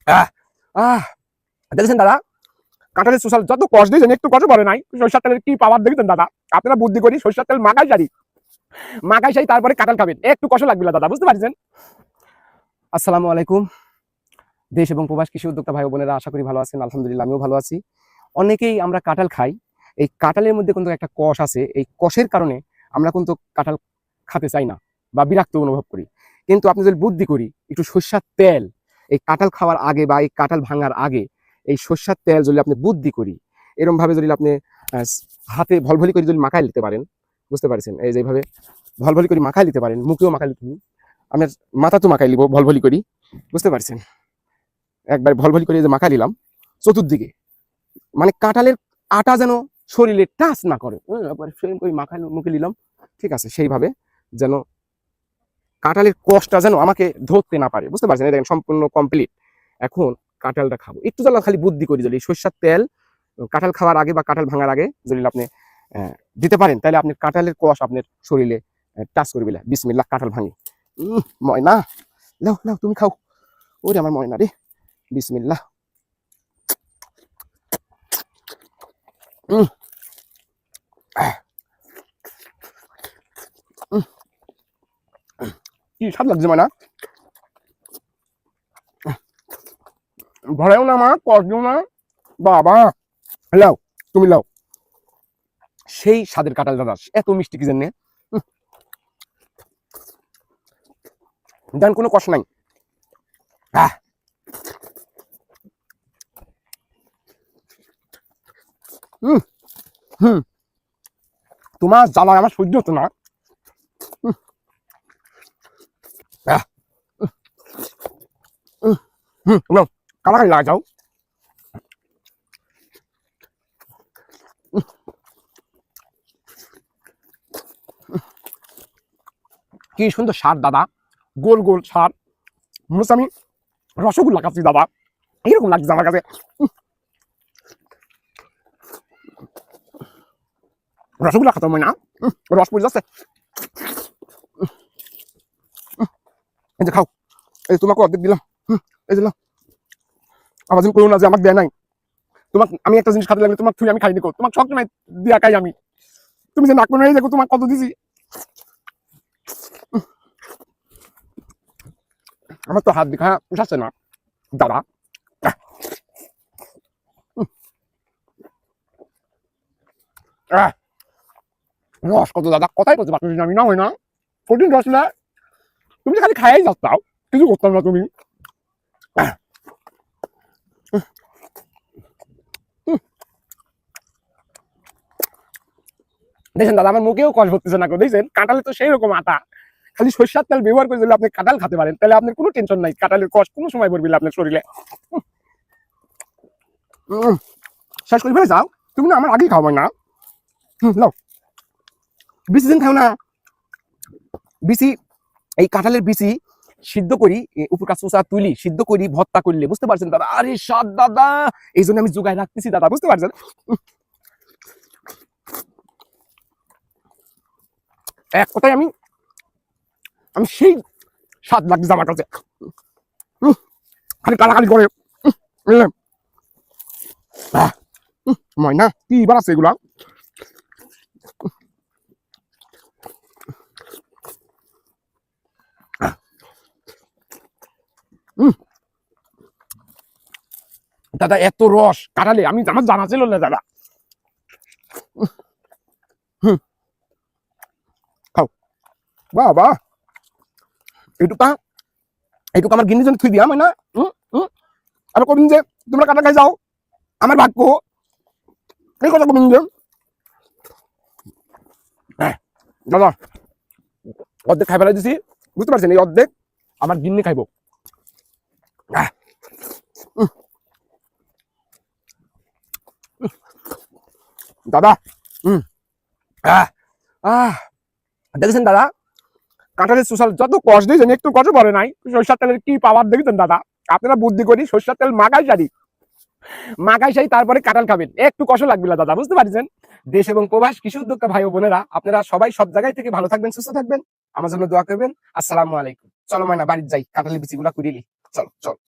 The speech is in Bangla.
আহ আহ দেখেছেন দাদা, কাঁঠালের সোশ্যাল যত কষ্ট দিয়েছেন একটু কষ্ট পড়ে নাই। সরষের তেলের কি পাওয়ার দেখেছেন দাদা। আপনারা বুদ্ধি করি সরষের তেল মাখাই সারি, মাখাই সারি তারপরে কাঁঠাল খাবেন, একটু কষ্ট লাগবে না দাদা, বুঝতে পারছেন। আসসালামু আলাইকুম। দেশ এবং প্রবাস কৃষি উদ্যোক্তা ভাই বোনেরা, আশা করি ভালো আছেন। আলহামদুলিল্লাহ আমিও ভালো আছি। অনেকেই আমরা কাঁঠাল খাই, এই কাঁঠালের মধ্যে কিন্তু একটা কষ আছে, এই কষের কারণে আমরা কিন্তু কাঁঠাল খেতে চাই না বা বিরক্ত অনুভব করি। কিন্তু আপনি যদি বুদ্ধি করি একটু সরষের তেল এই কাঁঠাল খাওয়ার আগে বা এই কাঁঠাল ভাঙার আগে এই সরষের তেল যদি আপনি বুদ্ধি করি এরকম ভাবে যদি আপনি হাতে ভলভলি করে যদি মাখাই নিতে পারেন, বুঝতে পারছেন, এই যেভাবে ভলভলি করে মাখাই নিতে পারেন, মুখেও মাখাই নিতে আপনার মাথা তো মাখাই নিব ভলভলি করি, বুঝতে পারছেন। একবার ভলভলি করে যে মাখা নিলাম চতুর্দিকে, মানে কাঁঠালের আটা যেন শরীরে টাচ না করে, মাখা মুখে নিলাম, ঠিক আছে, সেইভাবে যেন কাঁঠালের কষ্টটা যেন আমাকে ধরতে না পারে, বুঝতে পারছেন। দেখেন সম্পূর্ণ কমপ্লিট। এখন কাঁঠালটা খাবো, একটু যেন খালি বুদ্ধি করি যদি সরষের তেল কাঁঠাল খাওয়ার আগে বা কাঁঠাল ভাঙার আগে যদি আপনি দিতে পারেন, তাহলে আপনি কাঁঠালের কষ আপনার শরীরে টাচ করবে না। বিসমিল্লাহ, কাঁঠাল ভাঙি। ময়না, লাও লাও তুমি খাও, ওরে আমার ময়না রে। বিসমিল্লাহ। কি স্বাদ লাগছে ময়না, ঘরেও না মা, কষও না, বাবা লাও, তুমি লাও। সেই স্বাদের কাঁঠাল দাদা, এত মিষ্টি কি জানে, দেন কোনো কষ্ট নাই। হুম হুম তোমার জ্বালায় আমার সহ্য হতো না। নাও, কালাকালি লাগা যাও। কি সুন্দর স্বাদ দাদা, গোল গোল স্বাদ, মনে হচ্ছে আমি রসগোল্লা খাচ্ছি দাদা, এরকম লাগছে আমার কাছে। রসগোল্লা খাতাম না, রস পড়ে যাচ্ছে। এই যে খাও, এই তোমাকে অর্ধেক দিলাম, এই দিলাম। আবার তুমি করো না যে আমাকে দেয় নাই। তোমাকে আমি একটা জিনিস খাতে লাগলে তোমাকে আমি খাইনি, তোমাকে সবসময় দিয়া খাই আমি, তুমি যে নাক মনে দেখো তোমাকে কত দিছি। আমার তো হাত দেখা উঠাচ্ছে না দাদা। রস কত দাদা, কথাই বলতে পারছি আমি, না হয় না কঠিন রস না, তুমি খালি খাই যাচ্ছাও, কিছু করতাম না তুমি। দেখেন দাদা, আমার মুখেও কষ হতেছে না, দেখছেন কাঁঠালে তো সেই রকম আটা, খালি সরষের তেল ব্যবহার করে যদি আপনি কাঁঠাল খেতে পারেন তাহলে আপনার কোনো টেনশন নাই, কাঁঠালের কষ কোনো সময় পড়বে না আপনার শরীরে। শেষ করে ফেলে যাও, তুমি না আমার আগেই খাওয়াই না। নাও, বেশি দিন খাও না, বিসি এই কাঁঠালের বিসি সিদ্ধ করি, উপর কাঁচা তুলি সিদ্ধ করি ভর্তা করলে, বুঝতে পারছেন দাদা, আরে স্বাদ দাদা, এই জন্য আমি জোগায় রাখতেছি দাদা, বুঝতে পারছেন। এক কথায় আমি আমি সেই স্বাদ লাগছে আমার কাছে, খালি কালাকালি করে। ময়না কি বার আছে এগুলা। দাদা এত রস কাটালে আমি আমার জানা ছিল না দাদা। খাও বাবা, এইটুকা এইটুকু আমার গিন্নির জন্য থুই দিয়া হয় না। আর কবিন যে তোমরা কাটা খাই যাও, আমার ভাগ্য, এই কথা কবিন যে দাদা অর্ধেক খাই ফেলাই দিছি, বুঝতে পারছেন, এই অর্ধেক আমার গিন্নি খাইবো। দাদা দেখেছেন দাদা, কাঁঠালের সোশ্যাল যত কষ্ট দিয়েছেন একটু কষ্ট পড়ে নাই। সরষের তেলের কি পাওয়ার দেখেছেন দাদা। আপনারা বুদ্ধি করি সরষের তেল মাখাই সারি, মাখাই সারি তারপরে কাঁঠাল খাবেন, একটু কষ্ট লাগবে না দাদা, বুঝতে পারছেন। দেশ এবং প্রবাস কৃষি উদ্যোক্তা ভাই বোনেরা, আপনারা সবাই সব জায়গায় থেকে ভালো থাকবেন, সুস্থ থাকবেন, আমার জন্য দোয়া করবেন। আসসালামু আলাইকুম। চলো ময়না বাড়ির যাই, কাঁঠালের বিচিগুলা কুড়িলি, চলো চলো।